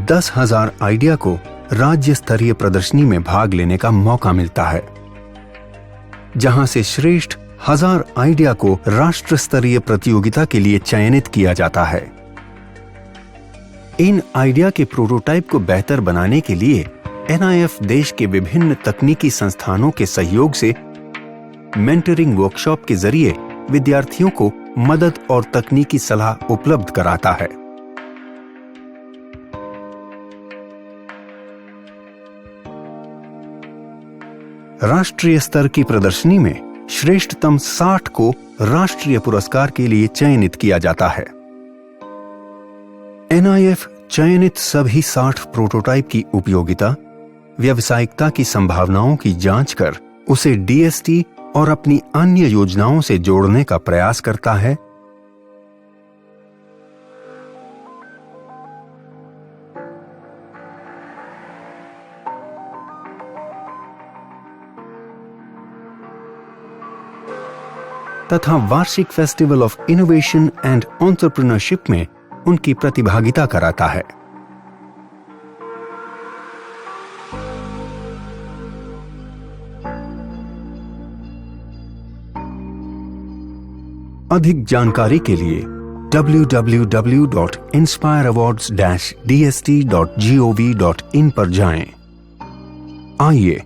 10,000 आइडिया को राज्य स्तरीय प्रदर्शनी में भाग लेने का मौका मिलता है, जहां से श्रेष्ठ 1000 आइडिया को राष्ट्र स्तरीय प्रतियोगिता के लिए चयनित किया जाता है। इन आइडिया के प्रोटोटाइप को बेहतर बनाने के लिए NIF देश के विभिन्न तकनीकी संस्थानों के सहयोग से मेंटरिंग वर्कशॉप के जरिए विद्यार्थियों को मदद और तकनीकी सलाह उपलब्ध कराता है। राष्ट्रीय स्तर की प्रदर्शनी में श्रेष्ठतम 60 को राष्ट्रीय पुरस्कार के लिए चयनित किया जाता है। NIF चयनित सभी 60 प्रोटोटाइप की उपयोगिता, व्यावसायिकता की संभावनाओं की जांच कर उसे DST और अपनी अन्य योजनाओं से जोड़ने का प्रयास करता है। तथा वार्षिक festival of innovation and entrepreneurship में उनकी प्रतिभागिता कराता है। अधिक जानकारी के लिए www.inspireawards-dst.gov.in पर जाएं। आइए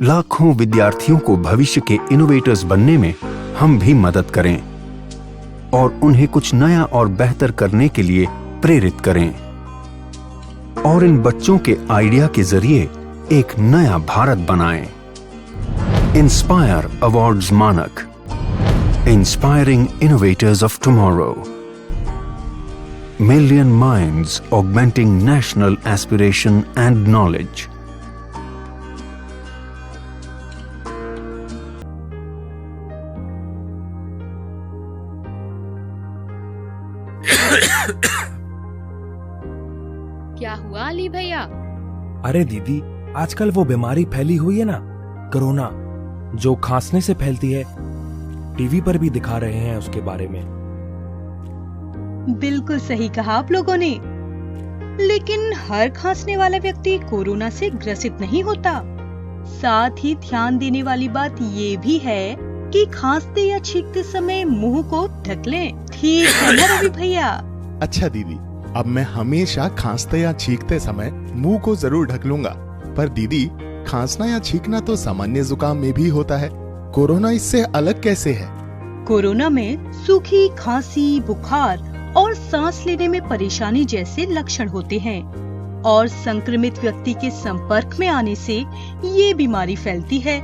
लाखों विद्यार्थियों को भविष्य के इनोवेटर्स बनने में हम भी मदद करें और उन्हें कुछ नया और बेहतर करने के लिए प्रेरित करें और इन बच्चों के आइडिया के जरिए एक नया भारत बनाएं। इंस्पायर अवार्ड्स मानक, inspiring innovators of tomorrow. Million minds augmenting national aspiration and knowledge. क्या हुआ अली भैया? अरे दीदी, आजकल वो बीमारी फैली हुई है ना, कोरोना, जो खांसने से फैलती है। टीवी पर भी दिखा रहे हैं उसके बारे में। बिल्कुल सही कहा आप लोगों ने, लेकिन हर खांसने वाला व्यक्ति कोरोना से ग्रसित नहीं होता। साथ ही ध्यान देने वाली बात ये भी है कि खांसते या छींकते समय मुंह को ढक लें। ठीक है ना रवि भैया? अच्छा दीदी, अब मैं हमेशा खांसते या छींकते समय मुंह को जरूर ढक लूंगा। पर दीदी, खांसना या छींकना तो सामान्य जुकाम में भी होता है, कोरोना इससे अलग कैसे है? कोरोना में सूखी खांसी, बुखार और सांस लेने में परेशानी जैसे लक्षण होते हैं और संक्रमित व्यक्ति के संपर्क में आने से ये बीमारी फैलती है।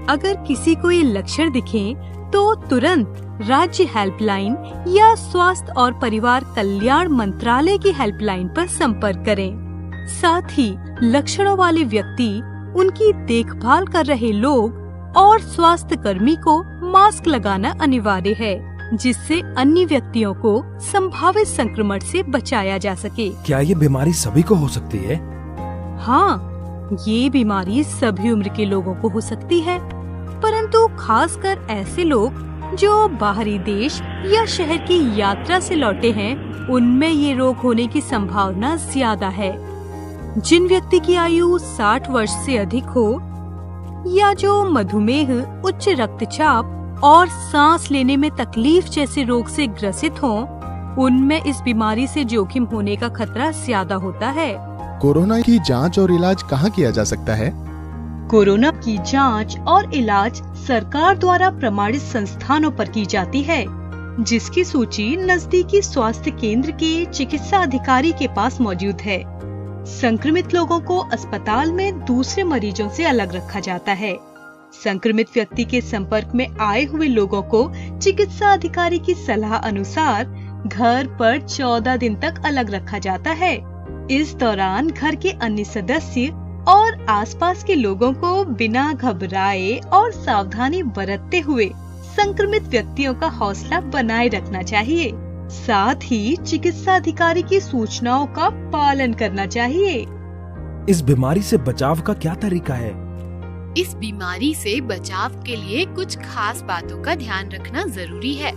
अगर किसी को ये लक्षण दिखें तो तुरंत राज्य हेल्पलाइन या स्वास्थ्य और परिवार कल्याण मंत्रालय की हेल्पलाइन पर संपर्क करें। साथ ही लक्षणों वाले व्यक्ति, उनकी देखभाल कर रहे लोग और स्वास्थ्य कर्मी को मास्क लगाना अनिवार्य है, जिससे अन्य व्यक्तियों को संभावित संक्रमण से बचाया जा सके। क्या ये बीमारी सभी को हो सकती है? हाँ, ये बीमारी सभी उम्र के लोगों को हो सकती है, परंतु खासकर ऐसे लोग जो बाहरी देश या शहर की यात्रा से लौटे हैं, उनमें ये रोग होने की संभावना ज्यादा है। जिन व्यक्ति की आयु 60 वर्ष से अधिक हो या जो मधुमेह, उच्च रक्तचाप और सांस लेने में तकलीफ जैसे रोग से ग्रसित हों, उनमें इस बीमारी से जोखिम होने का खतरा ज्यादा होता है। कोरोना की जांच और इलाज कहाँ किया जा सकता है? कोरोना की जांच और इलाज सरकार द्वारा प्रमाणित संस्थानों पर की जाती है, जिसकी सूची नजदीकी स्वास्थ्य केंद्र के चिकित्सा अधिकारी के पास मौजूद है। संक्रमित लोगों को अस्पताल में दूसरे मरीजों से अलग रखा जाता है। संक्रमित व्यक्ति के संपर्क में आए हुए लोगों को चिकित्सा अधिकारी की सलाह अनुसार घर पर 14 दिन तक अलग रखा जाता है। इस दौरान घर के अन्य सदस्य और आसपास के लोगों को बिना घबराए और सावधानी बरतते हुए संक्रमित व्यक्तियों का हौसला बनाए रखना चाहिए। साथ ही चिकित्सा अधिकारी की सूचनाओं का पालन करना चाहिए। इस बीमारी से बचाव का क्या तरीका है? इस बीमारी से बचाव के लिए कुछ खास बातों का ध्यान रखना जरूरी है,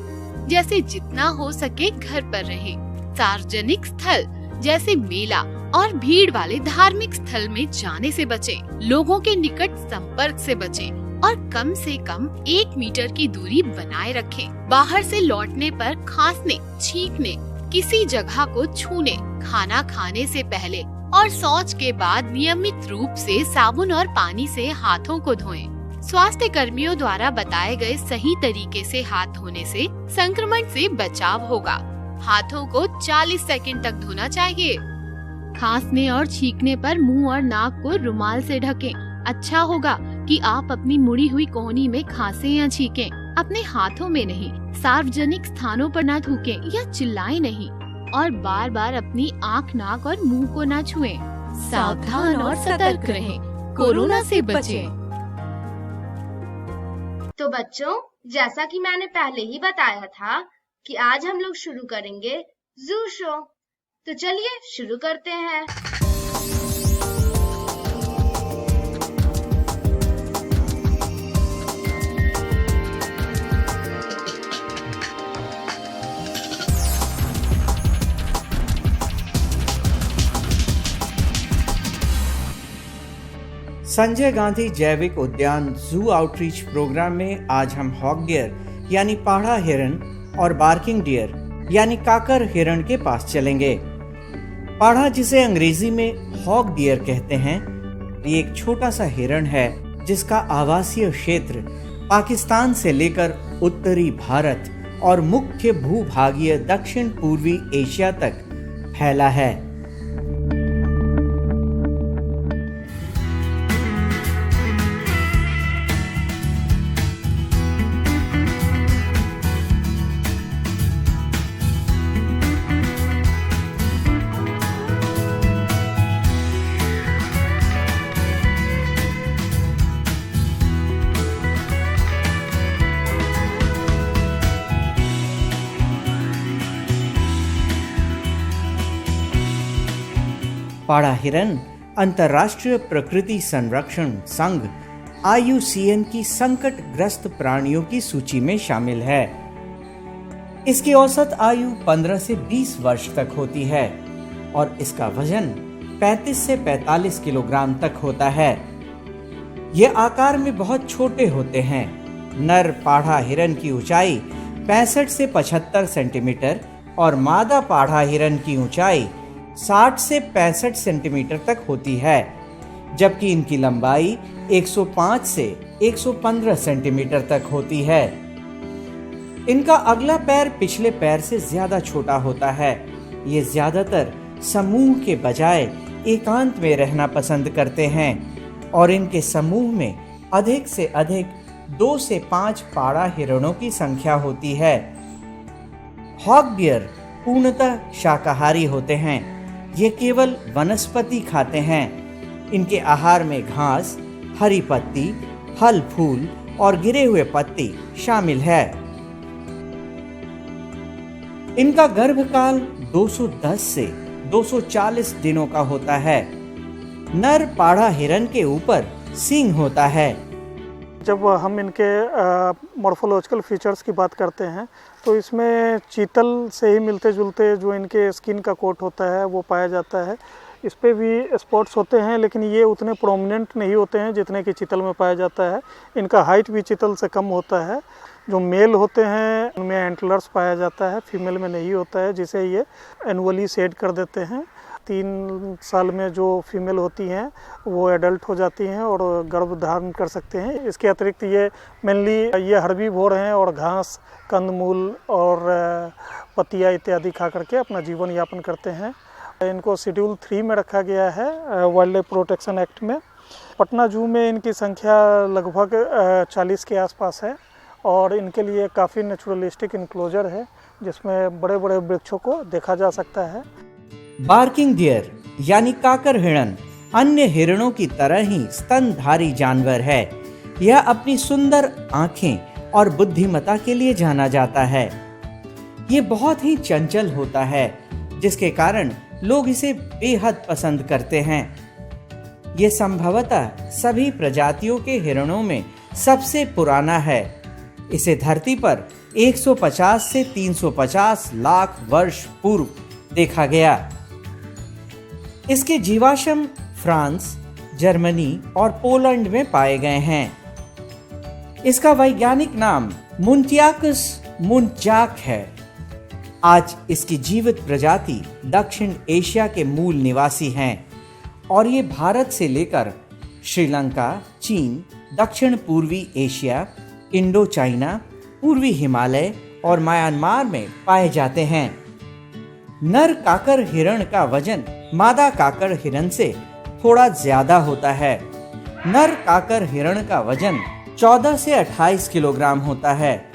जैसे जितना हो सके घर पर रहें। सार्वजनिक स्थल जैसे मेला और भीड़ वाले धार्मिक स्थल में जाने से बचें। लोगों के निकट संपर्क से बचें और कम से कम 1 मीटर की दूरी बनाए रखें। बाहर से लौटने पर खांसने, छींकने, किसी जगह को छूने, खाना खाने से पहले और शौच के बाद नियमित रूप से साबुन और पानी से हाथों को धोएं। स्वास्थ्य कर्मियों द्वारा बताए गए सही तरीके से हाथ धोने से संक्रमण से बचाव होगा। हाथों को 40 सेकंड तक धोना चाहिए। खांसने और छींकने पर मुंह और नाक को रुमाल से ढकें। अच्छा होगा कि आप अपनी मुड़ी हुई कोहनी में खांसें या छींकें, अपने हाथों में नहीं। सार्वजनिक स्थानों पर न थूकें या चिल्लाएं नहीं और बार बार अपनी आँख, नाक और मुंह को न छुएं। सावधान और सतर्क रहें, कोरोना से बचें। तो बच्चों, जैसा कि मैंने पहले ही बताया था कि आज हम लोग शुरू करेंगे जू शो। तो चलिए शुरू करते हैं। संजय गांधी जैविक उद्यान जू आउटरीच प्रोग्राम में आज हम हॉक डियर यानी पाढ़ा हिरन और बार्किंग डियर यानी काकर हिरण के पास चलेंगे। पाढ़ा, जिसे अंग्रेजी में हॉग डियर कहते हैं, ये एक छोटा सा हिरण है जिसका आवासीय क्षेत्र पाकिस्तान से लेकर उत्तरी भारत और मुख्य भूभागीय दक्षिण पूर्वी एशिया तक फैला है। पाढ़ा हिरन अंतर्राष्ट्रीय प्रकृति संरक्षण संघ IUCN की संकटग्रस्त प्राणियों की सूची में शामिल है। इसकी औसत आयु 15 से 20 वर्ष तक होती है और इसका वजन 35 से 45 किलोग्राम तक होता है। ये आकार में बहुत छोटे होते हैं। नर पाढ़ा हिरन की ऊंचाई 65 से 75 सेंटीमीटर और मादा पाढ़ा हिरन की ऊंचाई 60 से 65 सेंटीमीटर तक होती है, जबकि इनकी लंबाई 105 से 115 सेंटीमीटर तक होती है। इनका अगला पैर पिछले पैर से ज्यादा छोटा होता है। ये ज्यादातर समूह के बजाय एकांत में रहना पसंद करते हैं और इनके समूह में अधिक से अधिक 2 से 5 पाढ़ा हिरणों की संख्या होती है। हॉग डियर पूर्णतः शाकाहारी होते हैं। ये केवल वनस्पति खाते हैं। इनके आहार में घास, हरी पत्ती, फल फूल और गिरे हुए पत्ती शामिल है। इनका गर्भकाल 210 से 240 दिनों का होता है। नर पाढ़ा हिरन के ऊपर सींग होता है। जब हम इनके मॉर्फोलॉजिकल फीचर्स की बात करते हैं तो इसमें चीतल से ही मिलते जुलते जो इनके स्किन का कोट होता है वो पाया जाता है। इस पे भी स्पॉट्स होते हैं, लेकिन ये उतने प्रोमिनेंट नहीं होते हैं जितने कि चीतल में पाया जाता है। इनका हाइट भी चीतल से कम होता है। जो मेल होते हैं उनमें एंटलर्स पाया जाता है, फीमेल में नहीं होता है, जिसे ये एनुअली शेड कर देते हैं। 3 साल में जो फीमेल होती हैं वो एडल्ट हो जाती हैं और गर्भ धारण कर सकते हैं। इसके अतिरिक्त ये मेनली ये हर्बीवोर हैं और घास, कंदमूल और पत्तियाँ इत्यादि खा करके अपना जीवन यापन करते हैं। इनको शेड्यूल 3 में रखा गया है वाइल्ड लाइफ प्रोटेक्शन एक्ट में। पटना जू में इनकी संख्या लगभग 40 के आसपास है और इनके लिए काफ़ी नेचुरलिस्टिक इनक्लोजर है जिसमें बड़े बड़े वृक्षों को देखा जा सकता है। बार्किंग डियर यानी काकर हिरण अन्य हिरणों की तरह ही स्तनधारी जानवर है। यह अपनी सुंदर आंखें और बुद्धिमत्ता के लिए जाना जाता है। ये बहुत ही चंचल होता है, जिसके कारण लोग इसे बेहद पसंद करते हैं। ये संभवतः सभी प्रजातियों के हिरणों में सबसे पुराना है। इसे धरती पर 150 से 350 लाख वर्ष पूर्व देखा गया। इसके जीवाश्म फ्रांस, जर्मनी और पोलैंड में पाए गए हैं। इसका वैज्ञानिक नाम मुंटियाकस मुंचाक है। आज इसकी जीवित प्रजाति दक्षिण एशिया के मूल निवासी हैं और ये भारत से लेकर श्रीलंका, चीन, दक्षिण पूर्वी एशिया, इंडो चाइना, पूर्वी हिमालय और म्यांमार में पाए जाते हैं। नर काकर हिरण का वजन मादा काकर हिरण से थोड़ा ज्यादा होता है। नर काकर हिरण का वजन 14 से 28 किलोग्राम होता है।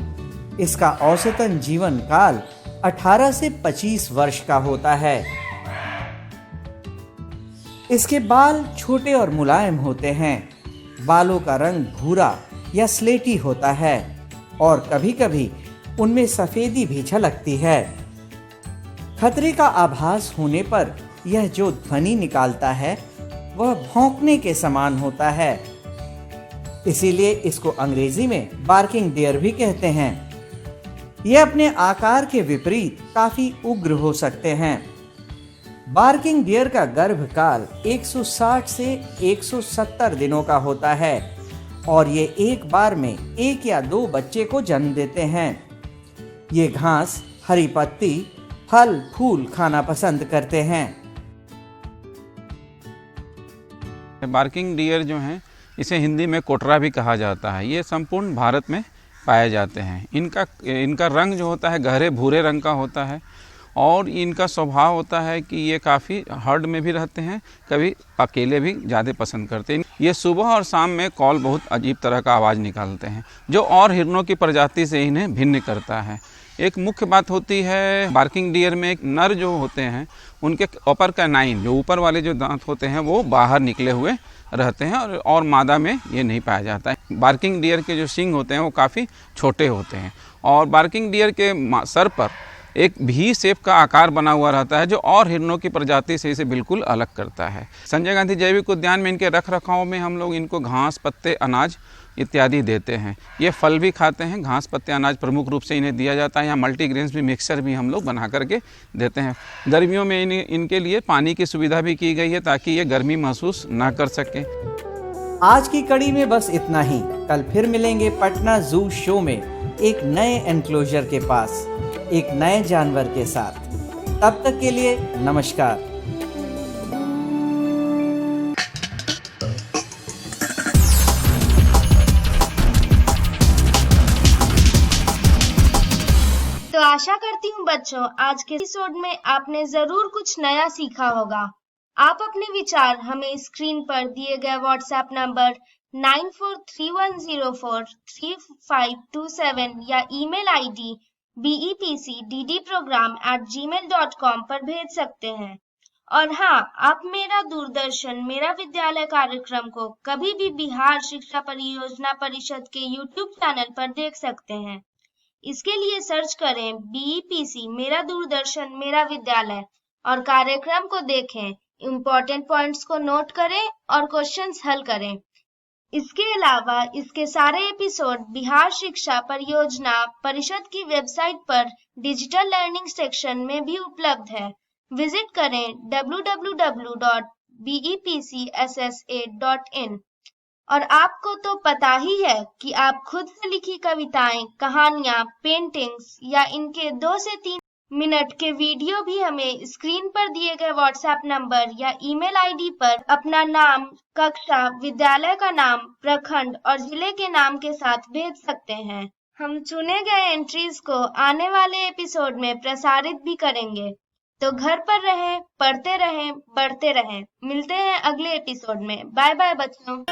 इसका औसतन जीवन काल 18 से 25 वर्ष का होता है। इसके बाल छोटे और मुलायम होते हैं। बालों का रंग भूरा या स्लेटी होता है और कभी-कभी उनमें सफेदी भी झलकती है। खतरे का आभास होने पर यह जो ध्वनि निकालता है वह भौंकने के समान होता है। इसीलिए इसको अंग्रेजी में बार्किंग डियर भी कहते हैं। यह अपने आकार के विपरीत काफी उग्र हो सकते हैं। बार्किंग डियर का गर्भकाल 160 से 170 दिनों का होता है और ये एक बार में 1 या 2 बच्चे को जन्म देते हैं। ये घास, हरी पत्ती, फल फूल खाना पसंद करते हैं। बार्किंग डियर जो हैं, इसे हिंदी में कोटरा भी कहा जाता है। ये संपूर्ण भारत में पाए जाते हैं। इनका रंग जो होता है गहरे भूरे रंग का होता है और इनका स्वभाव होता है कि ये काफ़ी हर्ड में भी रहते हैं, कभी अकेले भी ज़्यादा पसंद करते हैं। ये सुबह और शाम में कॉल बहुत अजीब तरह का आवाज़ निकालते हैं, जो और हिरणों की प्रजाति से इन्हें भिन्न करता है। एक मुख्य बात होती है बार्किंग डियर में, एक नर जो होते हैं उनके अपर कैनाइन, जो ऊपर वाले जो दांत होते हैं वो बाहर निकले हुए रहते हैं और मादा में ये नहीं पाया जाता है। बार्किंग डियर के जो सींग होते हैं वो काफ़ी छोटे होते हैं और बार्किंग डियर के सर पर एक भी शेप का आकार बना हुआ रहता है, जो और हिरणों की प्रजाति से इसे बिल्कुल अलग करता है। संजय गांधी जैविक उद्यान में इनके रख रखाव में हम लोग इनको घास, पत्ते, अनाज इत्यादि देते हैं। ये फल भी खाते हैं, घास, पत्ते, अनाज प्रमुख रूप से इन्हें दिया जाता है। यहाँ मल्टीग्रेन्स भी, मिक्सचर भी हम लोग बना करके देते हैं। गर्मियों में इनके लिए पानी की सुविधा भी की गई है ताकि ये गर्मी महसूस ना कर सके। आज की कड़ी में बस इतना ही। कल फिर मिलेंगे पटना जू शो में एक नए एनक्लोजर के पास, एक नए जानवर के साथ। तब तक के लिए नमस्कार। तो आशा करती हूँ बच्चों, आज के एपिसोड में आपने जरूर कुछ नया सीखा होगा। आप अपने विचार हमें स्क्रीन पर दिए गए व्हाट्सएप नंबर 9431043527 या ईमेल आईडी bepcddprogram@gmail.com पर भेज सकते हैं। और हाँ, आप मेरा दूरदर्शन मेरा विद्यालय कार्यक्रम को कभी भी बिहार शिक्षा परियोजना परिषद के YouTube चैनल पर देख सकते हैं। इसके लिए सर्च करें BEPC मेरा दूरदर्शन मेरा विद्यालय और कार्यक्रम को देखें, इम्पोर्टेंट पॉइंट्स को नोट करें और क्वेश्चंस हल करें। इसके अलावा इसके सारे एपिसोड बिहार शिक्षा परियोजना परिषद की वेबसाइट पर डिजिटल लर्निंग सेक्शन में भी उपलब्ध है। विजिट करें www.bepcssa.in। और आपको तो पता ही है कि आप खुद से लिखी कविताएं, कहानियां, पेंटिंग्स या इनके 2 से 3 मिनट के वीडियो भी हमें स्क्रीन पर दिए गए व्हाट्सएप नंबर या ईमेल आईडी पर अपना नाम, कक्षा, विद्यालय का नाम, प्रखंड और जिले के नाम के साथ भेज सकते हैं। हम चुने गए एंट्रीज को आने वाले एपिसोड में प्रसारित भी करेंगे। तो घर पर रहें, पढ़ते रहें, बढ़ते रहें। मिलते हैं अगले एपिसोड में। बाय बाय बच्चों।